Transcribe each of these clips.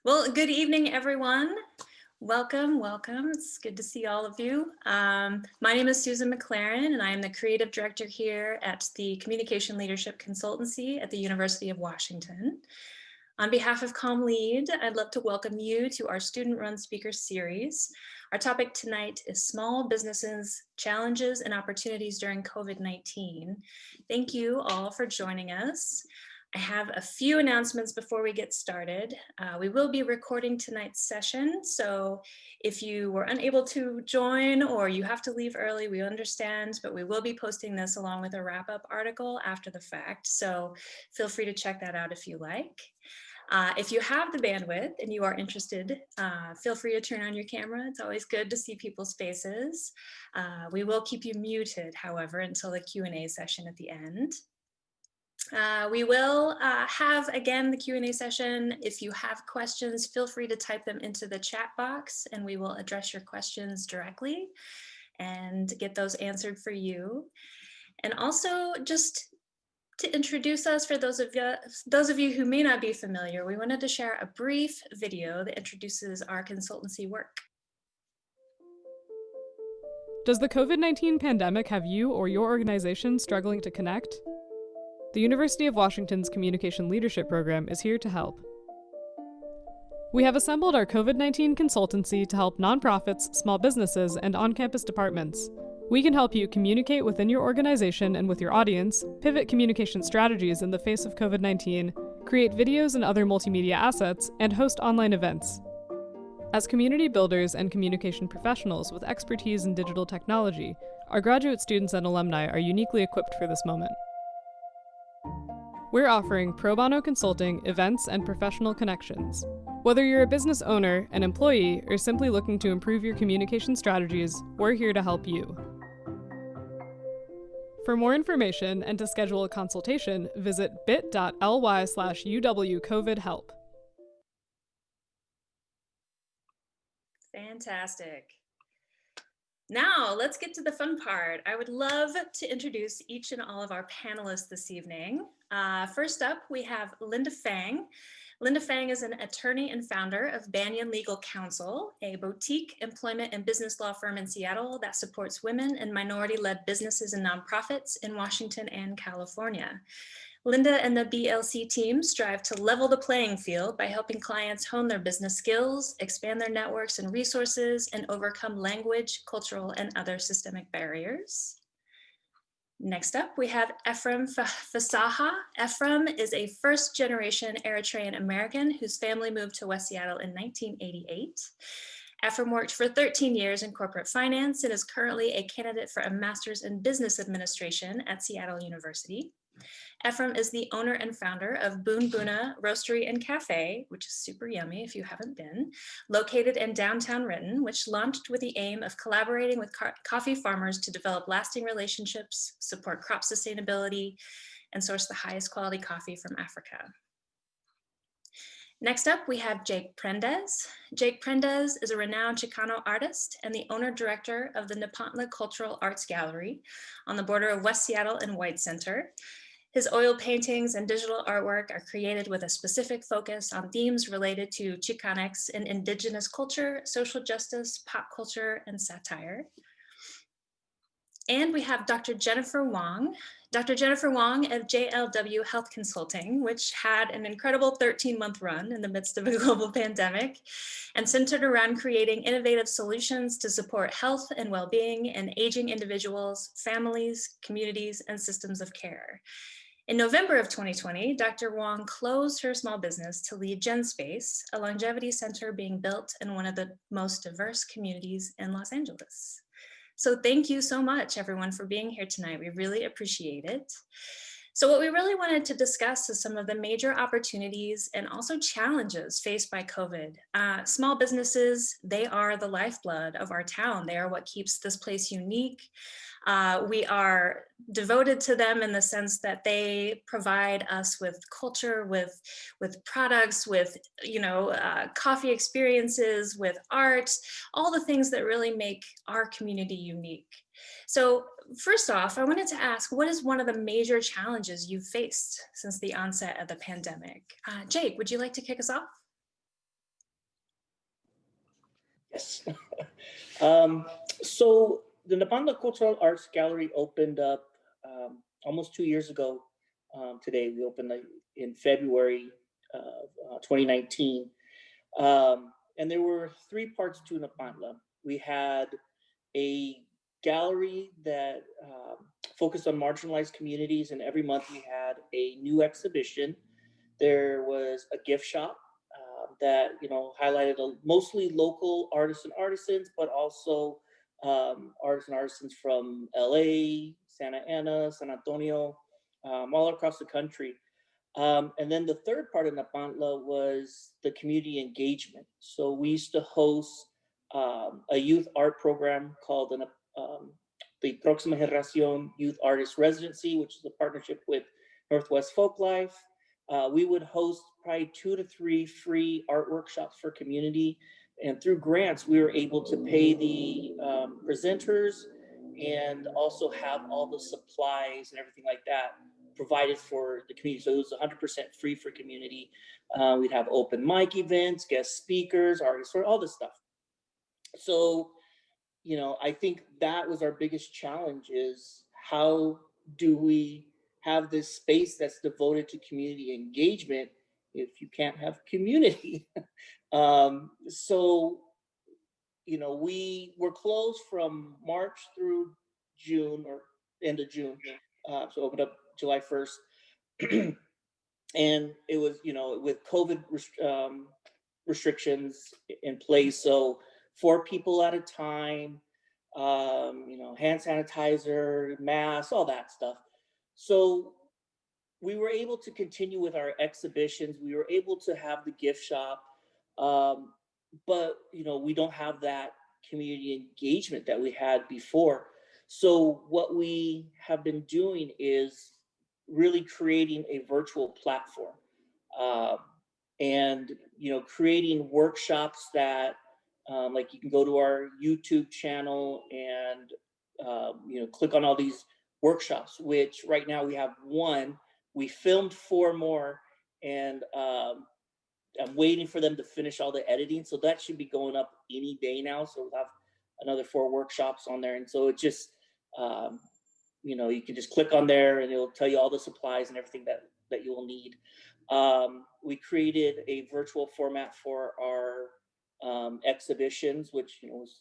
Well, good evening, everyone. Welcome, welcome. It's good to see all of you. My name is Susan McLaren, and I am the creative director here at the Communication Leadership Consultancy at the University of Washington. On behalf of Comm Lead, I'd love to welcome you to our student-run speaker series. Our topic tonight is small businesses, challenges and opportunities during COVID-19. Thank you all for joining us. I have a few announcements before we get started. We will be recording tonight's session, so if you were unable to join or you have to leave early, we understand, but we will be posting this along with a wrap-up article after the fact, so feel free to check that out if you like. If you have the bandwidth and you are interested, feel free to turn on your camera. It's always good to see people's faces. We will keep you muted, however, until the Q&A session at the end. We will have, again, the Q&A session. If you have questions, feel free to type them into the chat box and we will address your questions directly and get those answered for you. And also, just to introduce us, for those of you who may not be familiar, we wanted to share a brief video that introduces our consultancy work. Does the COVID-19 pandemic have you or your organization struggling to connect? The University of Washington's Communication Leadership Program is here to help. We have assembled our COVID-19 consultancy to help nonprofits, small businesses, and on-campus departments. We can help you communicate within your organization and with your audience, pivot communication strategies in the face of COVID-19, create videos and other multimedia assets, and host online events. As community builders and communication professionals with expertise in digital technology, our graduate students and alumni are uniquely equipped for this moment. We're offering pro bono consulting, events, and professional connections. Whether you're a business owner, an employee, or simply looking to improve your communication strategies, we're here to help you. For more information and to schedule a consultation, visit bit.ly/UWCOVIDhelp. Fantastic. Now, let's get to the fun part. I would love to introduce each and all of our panelists this evening. First up, we have Linda Fang. Linda Fang is an attorney and founder of Banyan Legal Counsel, a boutique employment and business law firm in Seattle that supports women and minority-led businesses and nonprofits in Washington and California. Linda and the BLC team strive to level the playing field by helping clients hone their business skills, expand their networks and resources, and overcome language, cultural, and other systemic barriers. Next up, we have Ephraim Fasaha. Ephraim is a first-generation Eritrean American whose family moved to West Seattle in 1988. Ephraim worked for 13 years in corporate finance and is currently a candidate for a master's in business administration at Seattle University. Ephraim is the owner and founder of Boon Boona Roastery and Cafe, which is super yummy if you haven't been, located in downtown Renton, which launched with the aim of collaborating with coffee farmers to develop lasting relationships, support crop sustainability, and source the highest quality coffee from Africa. Next up, we have Jake Prendez. Jake Prendez is a renowned Chicano artist and the owner-director of the Nepantla Cultural Arts Gallery on the border of West Seattle and White Center. His oil paintings and digital artwork are created with a specific focus on themes related to Chicanx and indigenous culture, social justice, pop culture, and satire. And we have Dr. Jennifer Wong. Dr. Jennifer Wong of JLW Health Consulting, which had an incredible 13-month run in the midst of a global pandemic and centered around creating innovative solutions to support health and well-being in aging individuals, families, communities, and systems of care. In November of 2020, Dr. Wong closed her small business to lead GenSpace, a longevity center being built in one of the most diverse communities in Los Angeles. So thank you so much, everyone, for being here tonight. We really appreciate it. So what we really wanted to discuss is some of the major opportunities and also challenges faced by COVID. Small businesses, they are the lifeblood of our town. They are what keeps this place unique. We are devoted to them in the sense that they provide us with culture, with products, with coffee experiences, with art, all the things that really make our community unique. So first off, I wanted to ask, what is one of the major challenges you've faced since the onset of the pandemic? Jake, would you like to kick us off? Yes. um, so the Napanda Cultural Arts Gallery opened up almost 2 years ago. Today we opened in February of 2019. And there were three parts to Napanda. We had a gallery that focused on marginalized communities, and every month we had a new exhibition. There was a gift shop that highlighted mostly local artists and artisans, but also artists and artisans from LA, Santa Ana, San Antonio, all across the country. And then the third part of Napantla was the community engagement. So we used to host a youth art program called the Próxima Generación Youth Artist Residency, which is a partnership with Northwest Folklife. We would host probably 2 to 3 free art workshops for community. And through grants, we were able to pay the presenters and also have all the supplies and everything like that provided for the community. So it was 100% free for community. We'd have open mic events, guest speakers, artists, all this stuff. So, I think that was our biggest challenge, is how do we have this space that's devoted to community engagement if you can't have community? So, we were closed from March through June, or end of June. So opened up July 1st. And it was, with COVID restrictions in place. So 4 people at a time, hand sanitizer, masks, all that stuff. So we were able to continue with our exhibitions. We were able to have the gift shop, but we don't have that community engagement that we had before. So what we have been doing is really creating a virtual platform, and creating workshops that like you can go to our YouTube channel and click on all these workshops, which right now we have 1. We filmed 4 more, and I'm waiting for them to finish all the editing, so that should be going up any day now. So we'll have another 4 workshops on there, and so it just you can just click on there and it'll tell you all the supplies and everything that you will need. We created a virtual format for our exhibitions, which was,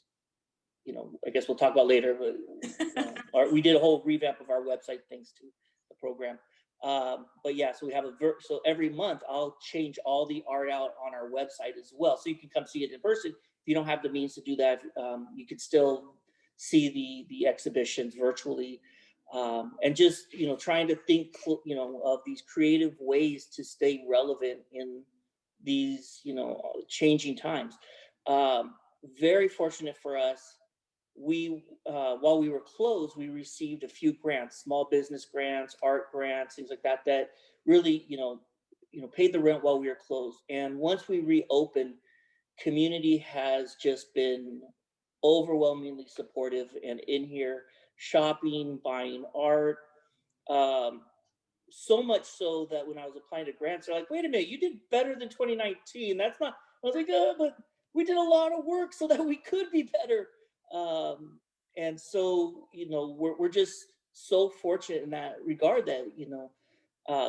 I guess we'll talk about later, but we did a whole revamp of our website thanks to the program. But yeah, so we have so every month I'll change all the art out on our website as well, so you can come see it in person. If you don't have the means to do that, you could still see the exhibitions virtually. And just trying to think of these creative ways to stay relevant in these changing times. Very fortunate for us, we while we were closed, we received a few grants, small business grants, art grants, things like that, that really paid the rent while we were closed. And once we reopened, community has just been overwhelmingly supportive and in here shopping, buying art. So much so that when I was applying to grants, they're like, wait a minute, you did better than 2019. That's not, I was like, but we did a lot of work so that we could be better. And so, we're just so fortunate in that regard that,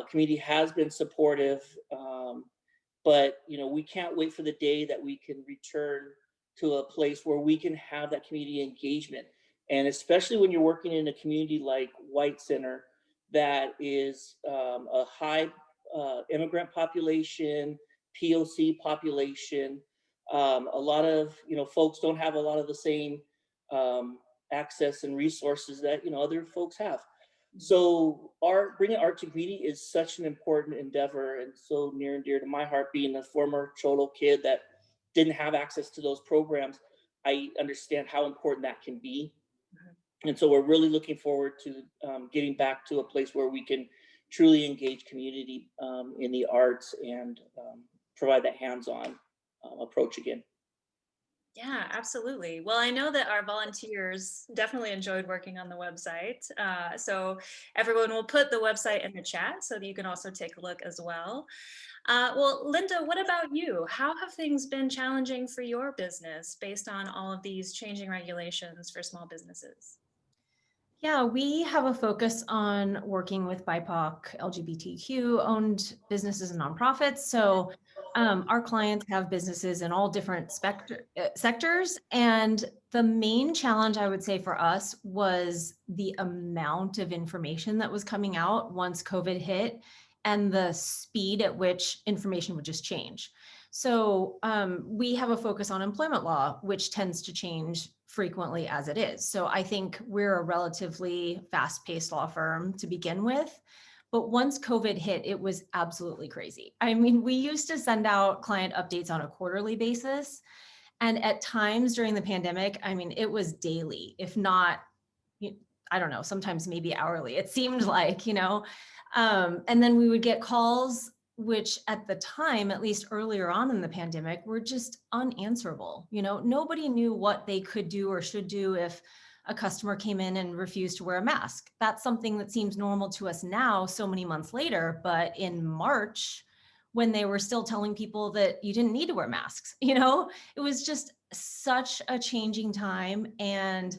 community has been supportive. But, we can't wait for the day that we can return to a place where we can have that community engagement. And especially when you're working in a community like White Center, that is a high immigrant population, POC population. A lot of folks don't have a lot of the same access and resources that other folks have. So bringing art to community is such an important endeavor, and so near and dear to my heart. Being a former Cholo kid that didn't have access to those programs, I understand how important that can be. And so we're really looking forward to getting back to a place where we can truly engage community in the arts and provide that hands-on approach again. Yeah, absolutely. Well, I know that our volunteers definitely enjoyed working on the website. So everyone will put the website in the chat so that you can also take a look as well. Well, Linda, what about you? How have things been challenging for your business based on all of these changing regulations for small businesses? Yeah, we have a focus on working with BIPOC, LGBTQ owned businesses and nonprofits. So our clients have businesses in all different sectors. And the main challenge I would say for us was the amount of information that was coming out once COVID hit and the speed at which information would just change. So we have a focus on employment law, which tends to change frequently as it is. So I think we're a relatively fast-paced law firm to begin with. But once COVID hit, it was absolutely crazy. I mean, we used to send out client updates on a quarterly basis. And at times during the pandemic, I mean, it was daily, if not, I don't know, sometimes maybe hourly. It seemed like, and then we would get calls which at the time, at least earlier on in the pandemic, were just unanswerable. Nobody knew what they could do or should do if a customer came in and refused to wear a mask. That's something that seems normal to us now, so many months later. But in March, when they were still telling people that you didn't need to wear masks, it was just such a changing time. And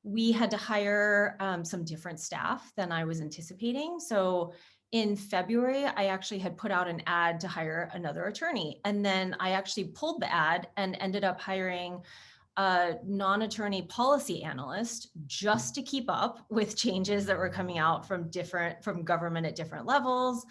we had to hire some different staff than I was anticipating. So in February, I actually had put out an ad to hire another attorney. And then I actually pulled the ad and ended up hiring a non-attorney policy analyst just to keep up with changes that were coming out from government at different levels.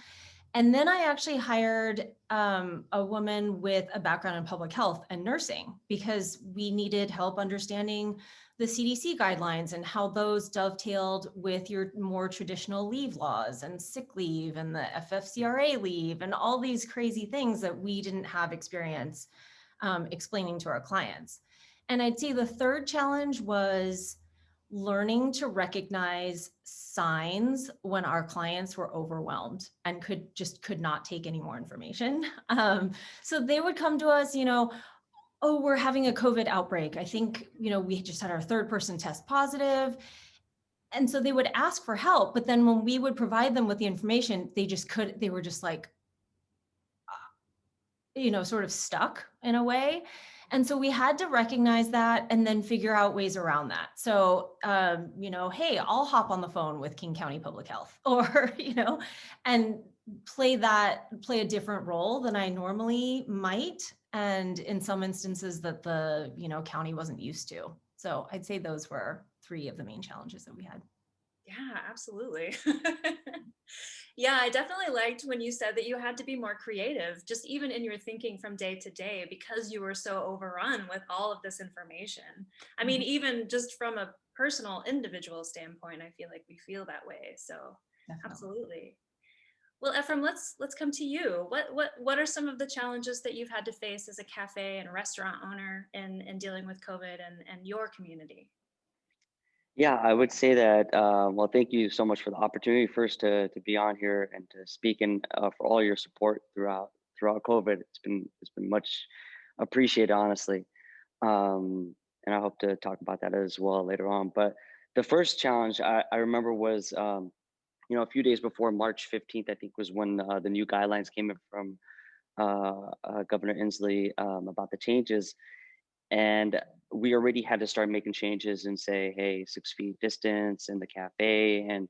And then I actually hired a woman with a background in public health and nursing because we needed help understanding the CDC guidelines and how those dovetailed with your more traditional leave laws and sick leave and the FFCRA leave and all these crazy things that we didn't have experience explaining to our clients. And I'd say the third challenge was learning to recognize signs when our clients were overwhelmed and could not take any more information. So they would come to us, oh, we're having a COVID outbreak. I think, we just had our third person test positive. And so they would ask for help, but then when we would provide them with the information, they were just like, sort of stuck in a way. And so we had to recognize that and then figure out ways around that. So, hey, I'll hop on the phone with King County Public Health or, and play a different role than I normally might. And in some instances that the, county wasn't used to. So I'd say those were three of the main challenges that we had. Yeah, absolutely. Yeah, I definitely liked when you said that you had to be more creative, just even in your thinking from day to day, because you were so overrun with all of this information. I mean, even just from a personal, individual standpoint, I feel like we feel that way. So, Definitely. absolutely. Well, Ephraim, let's come to you. What are some of the challenges that you've had to face as a cafe and restaurant owner in dealing with COVID and your community? Yeah, I would say that, well, thank you so much for the opportunity first to be on here and to speak and for all your support throughout COVID. It's been much appreciated, honestly. And I hope to talk about that as well later on. But the first challenge I remember was, a few days before March 15th, I think was when the new guidelines came in from Governor Inslee about the changes. And we already had to start making changes and say, hey, 6 feet distance in the cafe. And,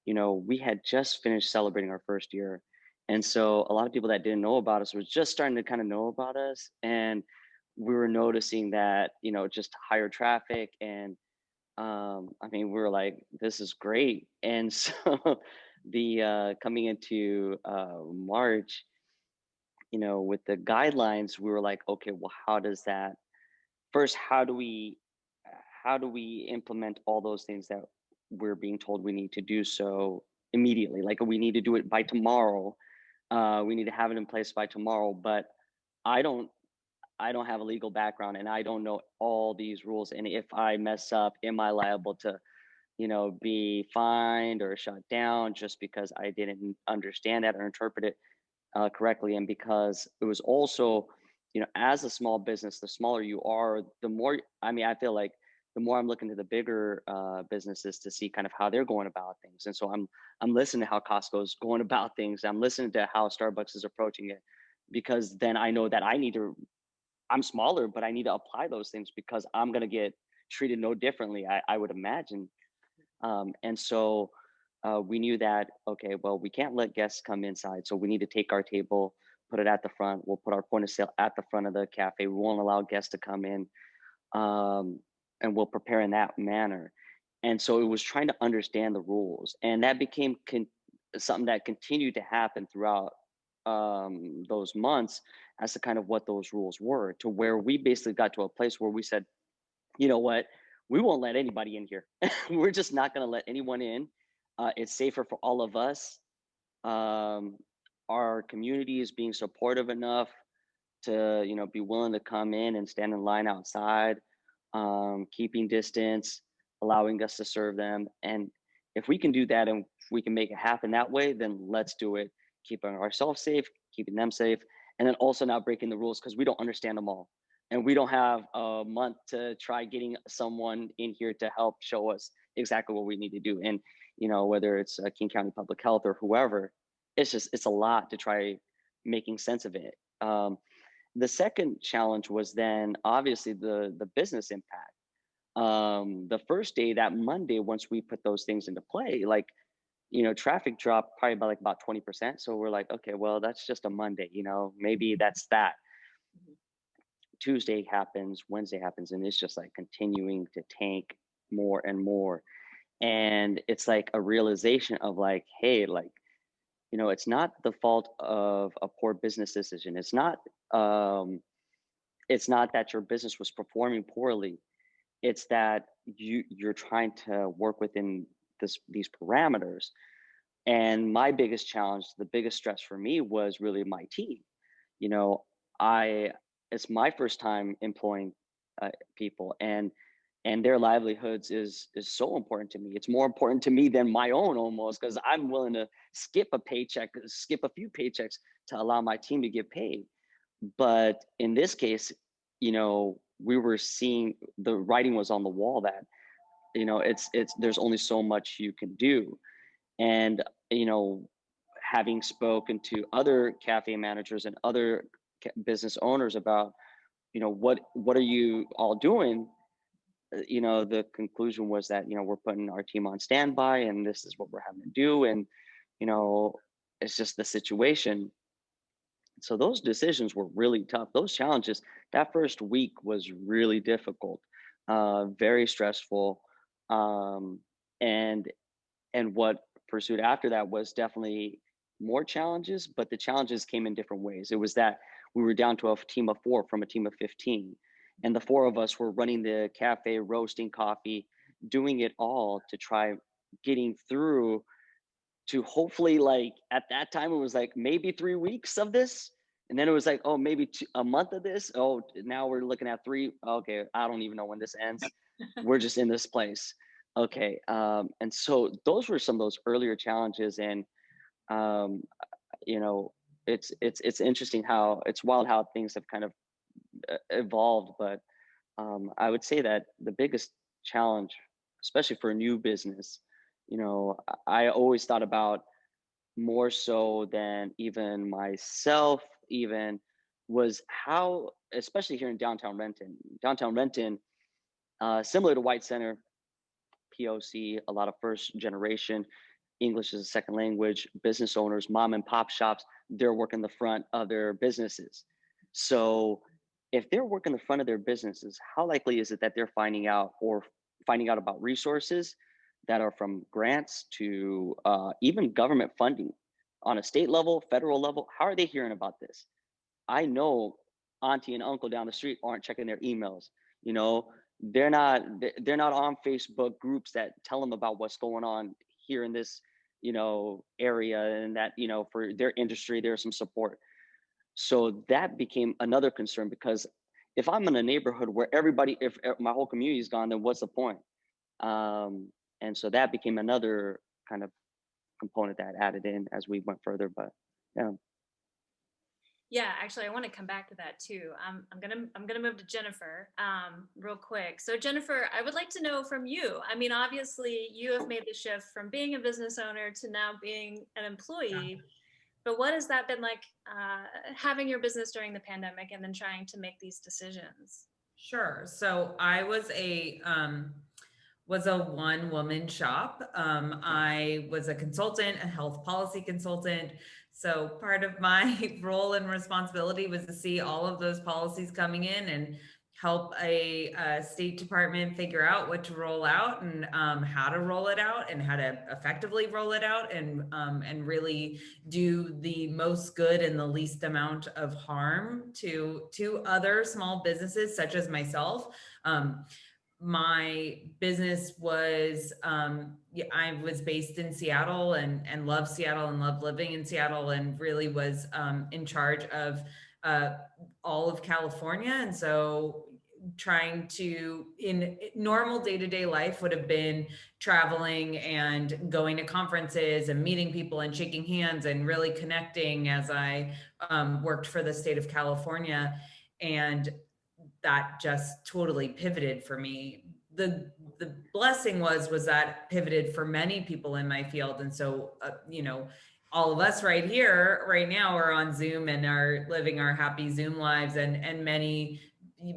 we had just finished celebrating our first year. And so a lot of people that didn't know about us were just starting to kind of know about us. And we were noticing that, just higher traffic. And we were like, this is great. And so the coming into March, with the guidelines, we were like, okay, well, how does that first, how do we implement all those things that we're being told we need to do so immediately? Like we need to do it by tomorrow. We need to have it in place by tomorrow. But I don't I don't have a legal background and I don't know all these rules. And if I mess up, am I liable to, be fined or shut down just because I didn't understand that or interpret it correctly? And because it was also as a small business, the smaller you are, the more, I feel like the more I'm looking to the bigger businesses to see kind of how they're going about things. And so I'm listening to how Costco's going about things. I'm listening to how Starbucks is approaching it, because then I know that I'm smaller, but I need to apply those things because I'm going to get treated no differently, I would imagine. And so we knew that, okay, well, we can't let guests come inside. So we need to take our table, put it at the front. We'll put our point of sale at the front of the cafe. We won't allow guests to come in, and we'll prepare in that manner. And so it was trying to understand the rules. And that became something that continued to happen throughout those months as to kind of what those rules were, to where we basically got to a place where we said, you know what, we won't let anybody in here. We're just not going to let anyone in. It's safer for all of us. Our community is being supportive enough to, be willing to come in and stand in line outside, keeping distance, allowing us to serve them. And if we can do that and if we can make it happen that way, then let's do it. Keeping ourselves safe, keeping them safe, and then also not breaking the rules because we don't understand them all. And we don't have a month to try getting someone in here to help show us exactly what we need to do. And, whether it's King County Public Health or whoever, it's a lot to try making sense of it. The second challenge was then obviously the business impact. The first day, that Monday, once we put those things into play, like, traffic dropped probably by like about 20%. So we're like, okay, well, that's just a Monday, maybe that's that. Tuesday happens, Wednesday happens, and it's just like continuing to tank more and more. And it's like a realization of like, hey, like, it's not the fault of a poor business decision. It's not that your business was performing poorly. It's that you're trying to work within these parameters. And my biggest challenge, the biggest stress for me was really my team. You know, it's my first time employing people, and their livelihoods is so important to me. It's more important to me than my own almost, because I'm willing to skip a few paychecks to allow my team to get paid. But in this case, we were seeing the writing was on the wall that, it's there's only so much you can do. And, having spoken to other cafe managers and other business owners about, what are you all doing? The conclusion was that, we're putting our team on standby and this is what we're having to do. And, it's just the situation. So those decisions were really tough. Those challenges, that first week was really difficult, very stressful. And what pursued after that was definitely more challenges, but the challenges came in different ways. It was that we were down to a team of 4 from a team of 15. And the 4 of us were running the cafe, roasting coffee, doing it all to try getting through to hopefully, like, at that time, it was like maybe 3 weeks of this. And then it was like, oh, maybe a month of this. Oh, now we're looking at 3. Okay, I don't even know when this ends. We're just in this place. Okay. And so those were some of those earlier challenges. And, it's interesting how it's wild how things have kind of evolved. But I would say that the biggest challenge, especially for a new business, I always thought about more so than even myself, even was how, especially here in downtown Renton, similar to White Center, POC, a lot of first generation, English as a second language, business owners, mom and pop shops, they're working the front of their businesses. So if they're working the front of their businesses, how likely is it that they're finding out about resources that are from grants to even government funding on a state level, federal level? How are they hearing about this? I know auntie and uncle down the street aren't checking their emails. They're not on Facebook groups that tell them about what's going on here in this, area, and that, for their industry, there's some support. So that became another concern, because if I'm in a neighborhood where if my whole community is gone, then what's the point? And so that became another kind of component that added in as we went further. But yeah. Yeah, actually, I want to come back to that too. I'm gonna move to Jennifer real quick. So Jennifer, I would like to know from you. I mean, obviously, you have made the shift from being a business owner to now being an employee. But what has that been like having your business during the pandemic and then trying to make these decisions? Sure. So I was a one woman shop. I was a consultant, a health policy consultant. So part of my role and responsibility was to see all of those policies coming in and help a state department figure out what to roll out and how to roll it out and how to effectively roll it out and really do the most good and the least amount of harm to other small businesses such as myself. My business was I was based in Seattle and love Seattle and love living in Seattle and really was in charge of all of California. And so trying to in normal day-to-day life would have been traveling and going to conferences and meeting people and shaking hands and really connecting as I worked for the state of California. And that just totally pivoted for me. The blessing was that pivoted for many people in my field. And so, all of us right here, right now are on Zoom and are living our happy Zoom lives, and many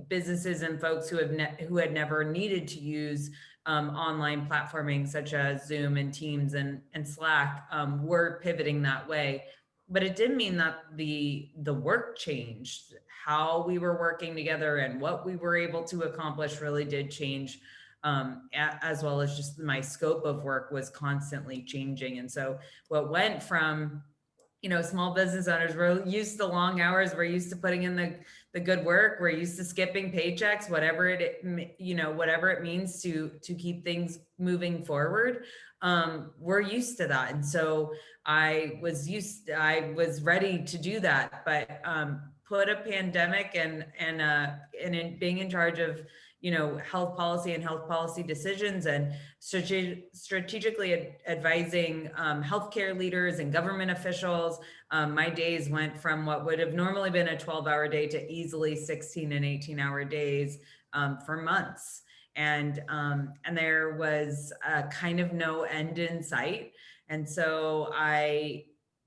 businesses and folks who had never needed to use online platforming such as Zoom and Teams and Slack were pivoting that way. But it did mean that the work changed. How we were working together and what we were able to accomplish really did change, as well as just my scope of work was constantly changing. And so what went from, small business owners, we're used to long hours, we're used to putting in the good work, we're used to skipping paychecks, whatever it means to keep things moving forward. We're used to that. And so I was ready to do that, but put a pandemic and in being in charge of health policy and health policy decisions and strategically advising healthcare leaders and government officials. My days went from what would have normally been a 12-hour day to easily 16 and 18-hour days for months. And there was kind of no end in sight. And so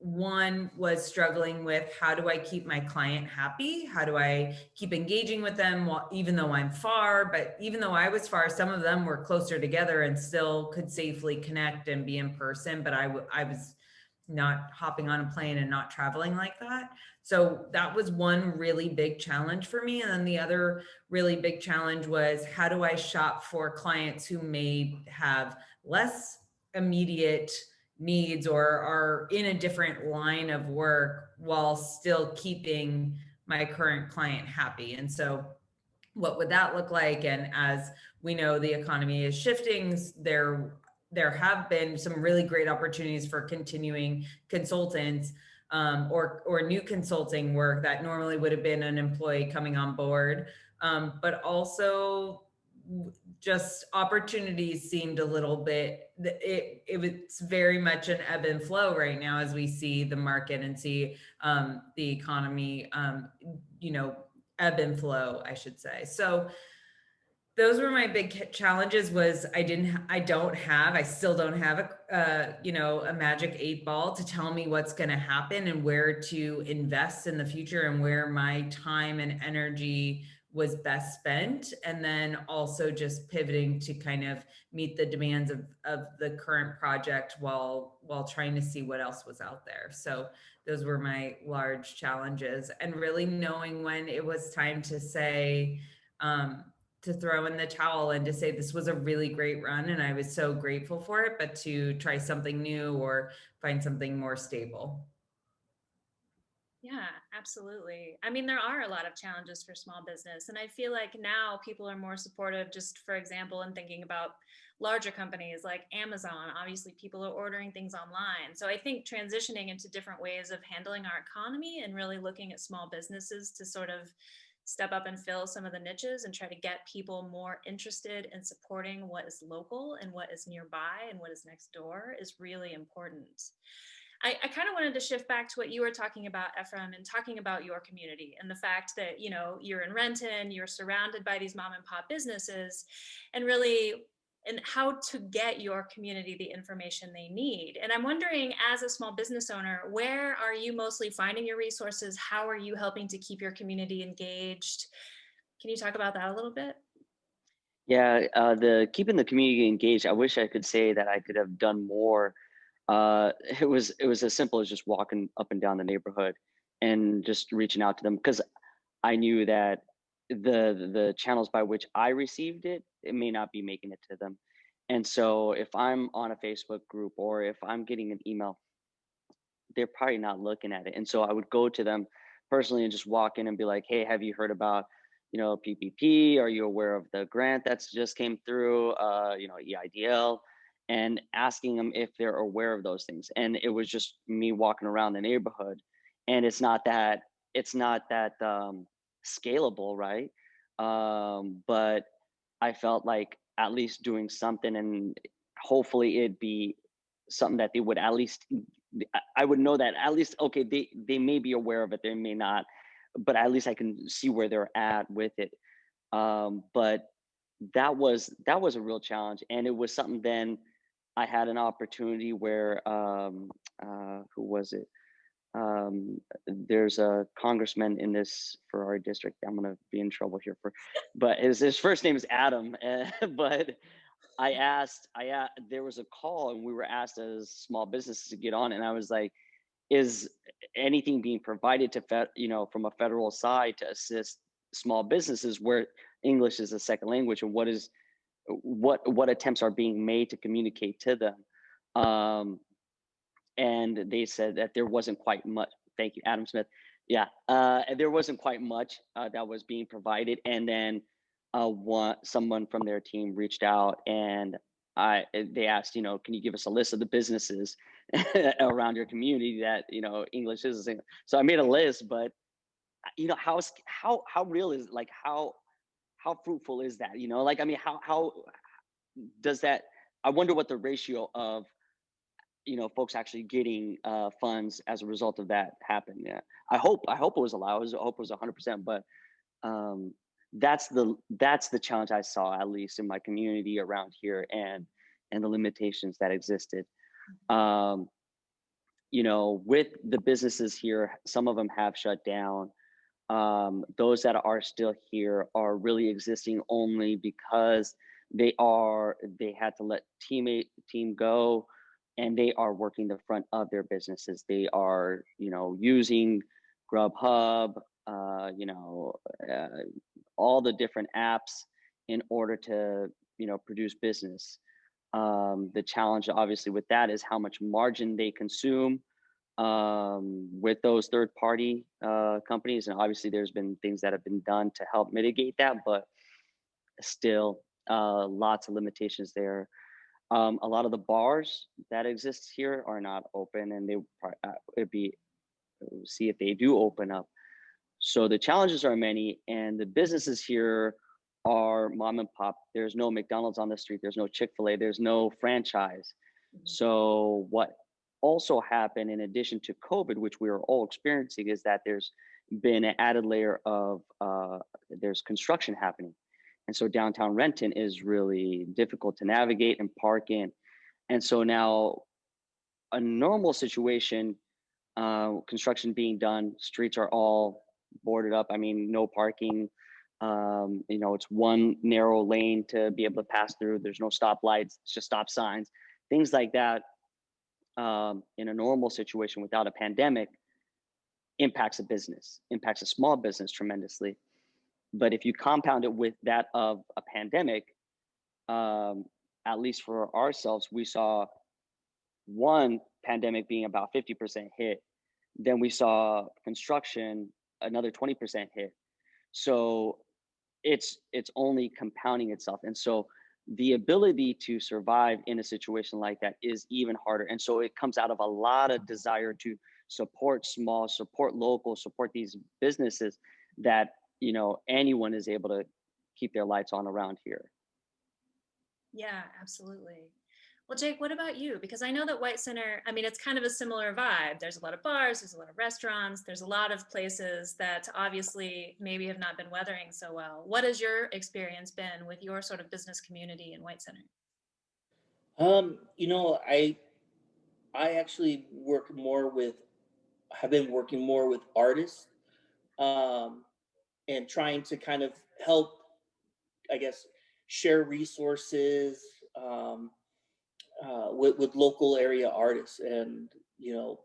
one was struggling with, how do I keep my client happy? How do I keep engaging with them even though I'm far? But even though I was far, some of them were closer together and still could safely connect and be in person. But I was not hopping on a plane and not traveling like that. So that was one really big challenge for me. And then the other really big challenge was, how do I shop for clients who may have less immediate needs or are in a different line of work while still keeping my current client happy? And so what would that look like? And as we know, the economy is shifting. There have been some really great opportunities for continuing consultants or new consulting work that normally would have been an employee coming on board. But also just opportunities seemed a little bit, it's very much an ebb and flow right now as we see the market and see the economy, ebb and flow, I should say. So those were my big challenges. Was I still don't have a magic 8-ball to tell me what's going to happen and where to invest in the future and where my time and energy was best spent. And then also just pivoting to kind of meet the demands of the current project while trying to see what else was out there. So those were my large challenges, and really knowing when it was time to say, to throw in the towel and to say this was a really great run and I was so grateful for it, but to try something new or find something more stable. Yeah, absolutely. I mean, there are a lot of challenges for small business, and I feel like now people are more supportive, just for example, in thinking about larger companies like Amazon. Obviously, people are ordering things online. So I think transitioning into different ways of handling our economy and really looking at small businesses to sort of step up and fill some of the niches and try to get people more interested in supporting what is local and what is nearby and what is next door is really important. I kind of wanted to shift back to what you were talking about, Ephraim, and talking about your community and the fact that, you know, you're in Renton, you're surrounded by these mom and pop businesses, and really, and how to get your community the information they need. And I'm wondering, as a small business owner, where are you mostly finding your resources? How are you helping to keep your community engaged? Can you talk about that a little bit? Yeah, the keeping the community engaged. I wish I could say that I could have done more. It was as simple as just walking up and down the neighborhood and just reaching out to them, because I knew that the channels by which I received it, it may not be making it to them. And so if I'm on a Facebook group or if I'm getting an email, they're probably not looking at it. And so I would go to them personally and just walk in and be like, hey, have you heard about, PPP? Are you aware of the grant that's just came through, EIDL? And asking them if they're aware of those things. And it was just me walking around the neighborhood. And it's not that scalable, right? But I felt like at least doing something, and hopefully it'd be something that they would at least, I would know that at least, okay, they may be aware of it, they may not, but at least I can see where they're at with it. But that was a real challenge, and it was something. Then I had an opportunity where who was it? There's a congressman in this for our district. I'm gonna be in trouble here but his first name is Adam. But there was a call, and we were asked as small businesses to get on, and I was like, is anything being provided to from a federal side to assist small businesses where English is a second language, and what attempts are being made to communicate to them? And they said that there wasn't quite much. Thank you, Adam Smith. Yeah, there wasn't quite much that was being provided. And then someone from their team reached out, and they asked, can you give us a list of the businesses around your community that English is a single. So I made a list, but how real is, like, how fruitful is that? Like, I mean, how does that? I wonder what the ratio of folks actually getting funds as a result of that happened. Yeah, I hope it was allowed. I hope it was 100%. But that's the challenge I saw, at least in my community around here, and the limitations that existed. With the businesses here, some of them have shut down. Those that are still here are really existing only because they had to let team go, and they are working the front of their businesses. They are, using Grubhub, all the different apps in order to, produce business. The challenge, obviously, with that is how much margin they consume with those third-party companies. And obviously, there's been things that have been done to help mitigate that, but still, lots of limitations there. A lot of the bars that exist here are not open, and see if they do open up. So the challenges are many, and the businesses here are mom and pop. There's no McDonald's on the street. There's no Chick-fil-A. There's no franchise. Mm-hmm. So what also happened, in addition to COVID, which we are all experiencing, is that there's been an added layer of there's construction happening. And so downtown Renton is really difficult to navigate and park in. And so now, a normal situation, construction being done, streets are all boarded up. I mean, no parking. It's one narrow lane to be able to pass through. There's no stoplights, it's just stop signs, things like that. In a normal situation without a pandemic, impacts a small business tremendously. But if you compound it with that of a pandemic, at least for ourselves, we saw one pandemic being about 50% hit. Then we saw construction, another 20% hit. So it's only compounding itself. And so the ability to survive in a situation like that is even harder. And so it comes out of a lot of desire to support small, support local, support these businesses that, anyone is able to keep their lights on around here. Yeah, absolutely. Well, Jake, what about you? Because I know that White Center, I mean, it's kind of a similar vibe. There's a lot of bars, there's a lot of restaurants, there's a lot of places that obviously maybe have not been weathering so well. What has your experience been with your sort of business community in White Center? You know, I actually have been working more with artists, um, and trying to kind of help, I guess, share resources, with local area artists. And, you know,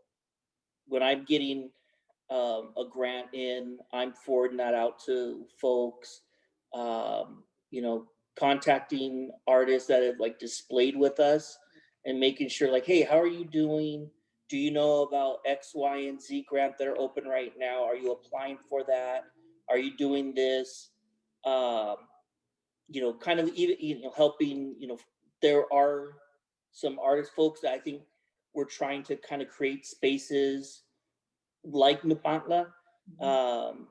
when I'm getting a grant in, I'm forwarding that out to folks, you know, contacting artists that have like displayed with us and making sure like, hey, how are you doing? Do you know about X, Y, and Z grant that are open right now? Are you applying for that? Are you doing this? Um, you know, kind of even, you know, helping, you know, there are some artist folks that I think we're trying to kind of create spaces like Nupantla, um,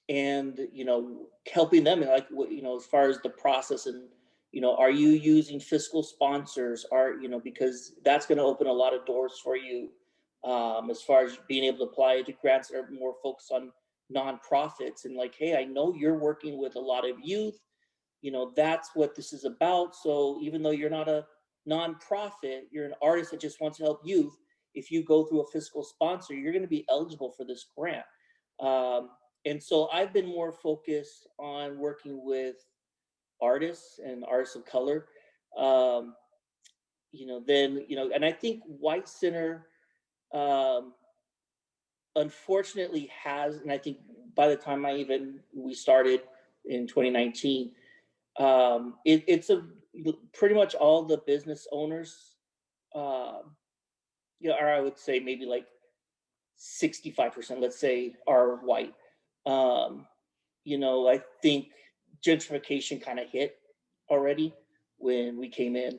and, you know, helping them like, you know, as far as the process. And, you know, are you using fiscal sponsors? You know, because that's going to open a lot of doors for you, as far as being able to apply to grants that are more focused on nonprofits. And like, hey, I know you're working with a lot of youth, you know, that's what this is about. So even though you're not a nonprofit, you're an artist that just wants to help youth. If you go through a fiscal sponsor, you're going to be eligible for this grant. Um, and so I've been more focused on working with artists and artists of color. Um, you know, then, you know, and I think White Center, um, unfortunately has, and I think by the time we started in 2019, it's a pretty much all the business owners, um, you know, or I would say maybe like 65%, let's say, are white. Um, you know, I think gentrification kind of hit already when we came in.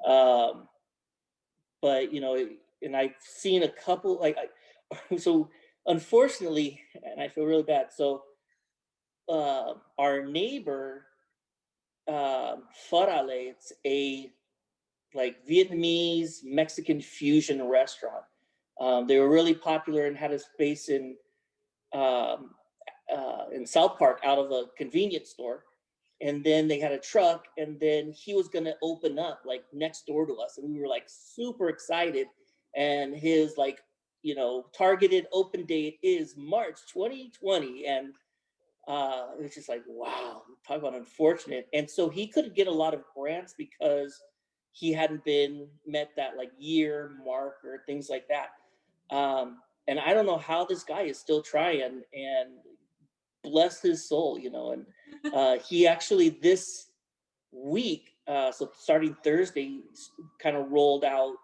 Um, but, you know, and I've seen a couple, like, so unfortunately, and I feel really bad. So our neighbor, Farale, it's a like Vietnamese Mexican fusion restaurant. They were really popular and had a space um, in South Park out of a convenience store. And then they had a truck, and then he was going to open up like next door to us. And we were like super excited. And his like, you know, targeted open date is March 2020. And it was just like, wow, talk about unfortunate. And so he couldn't get a lot of grants because he hadn't been met that like year mark or things like that. And I don't know how this guy is still trying, and bless his soul, you know. And he actually this week, so starting Thursday, kind of rolled out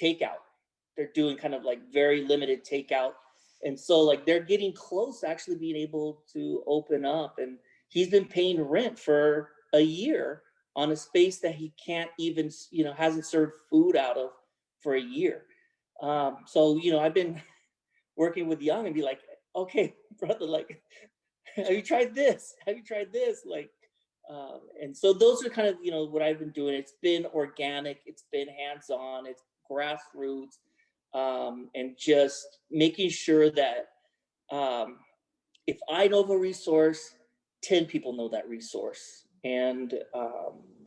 takeout. They're doing kind of like very limited takeout. And so like they're getting close to actually being able to open up. And he's been paying rent for a year on a space that he can't even, you know, hasn't served food out of for a year. So, you know, I've been working with Young and be like, okay, brother, like, have you tried this? Have you tried this? Like, and so those are kind of, you know, what I've been doing. It's been organic, it's been hands-on, it's grassroots, and just making sure that if I know of a resource, 10 people know that resource. And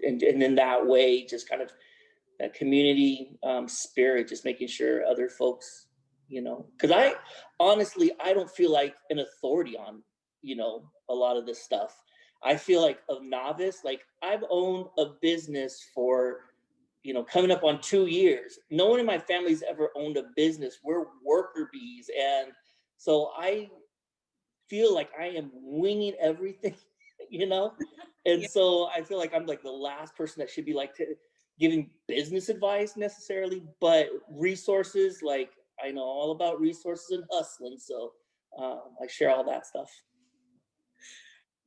in that way, just kind of that community spirit, just making sure other folks, you know, because I honestly, I don't feel like an authority on, you know, a lot of this stuff. I feel like a novice. Like I've owned a business for, you know, coming up on 2 years. No one in my family's ever owned a business. We're worker bees. And so I feel like I am winging everything, you know? And so I feel like I'm like the last person that should be like giving business advice necessarily, but resources, like I know all about resources and hustling. So I share all that stuff.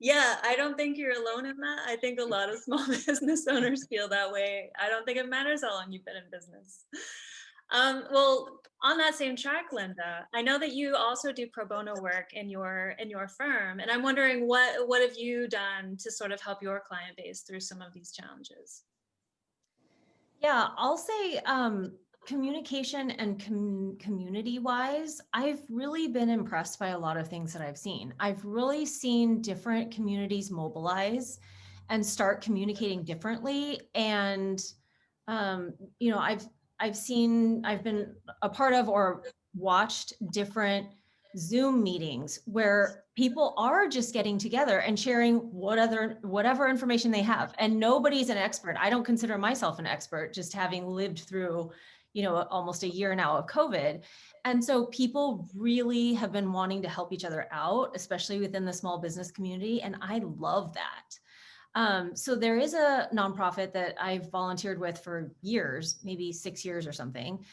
Yeah, I don't think you're alone in that. I think a lot of small business owners feel that way. I don't think it matters how long you've been in business. Well, on that same track, Linda, I know that you also do pro bono work in your firm, and I'm wondering what have you done to sort of help your client base through some of these challenges? Yeah, I'll say communication and community wise, I've really been impressed by a lot of things that I've seen. I've really seen different communities mobilize and start communicating differently. And you know, I've been a part of or watched different Zoom meetings where people are just getting together and sharing whatever information they have. And nobody's an expert. I don't consider myself an expert, just having lived through, you know, almost a year now of COVID. And so people really have been wanting to help each other out, especially within the small business community. And I love that. So there is a nonprofit that I've volunteered with for years, maybe 6 years or something.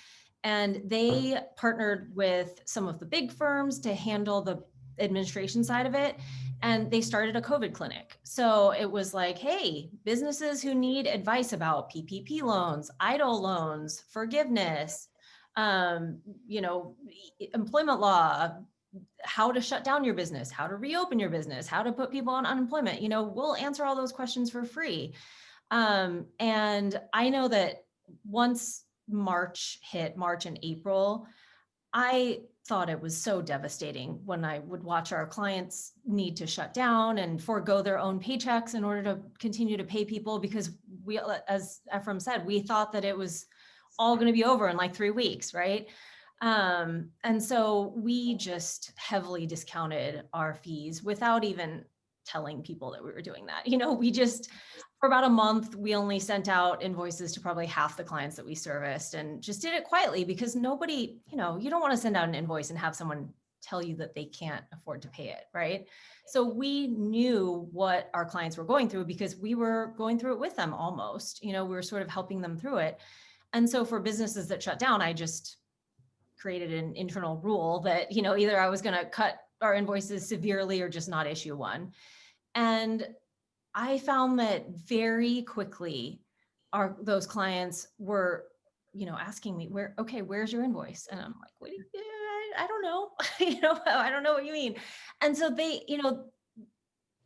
And they partnered with some of the big firms to handle the administration side of it. And they started a COVID clinic. So it was like, hey, businesses who need advice about PPP loans, EIDL loans, forgiveness, you know, employment law, how to shut down your business, how to reopen your business, how to put people on unemployment, you know, we'll answer all those questions for free. And I know that once March hit, March and April, I thought it was so devastating when I would watch our clients need to shut down and forego their own paychecks in order to continue to pay people, because we, as Ephraim said, we thought that it was all going to be over in like 3 weeks, right? And so we just heavily discounted our fees without even telling people that we were doing that. You know, we just, for about a month, we only sent out invoices to probably half the clients that we serviced, and just did it quietly because nobody, you know, you don't want to send out an invoice and have someone tell you that they can't afford to pay it, right? So we knew what our clients were going through because we were going through it with them almost, you know, we were sort of helping them through it. And so for businesses that shut down, I just created an internal rule that, you know, either I was going to cut our invoices severely or just not issue one. And I found that very quickly those clients were, you know, asking me where's your invoice? And I'm like, what do you, I don't know. You know, I don't know what you mean. And so they, you know,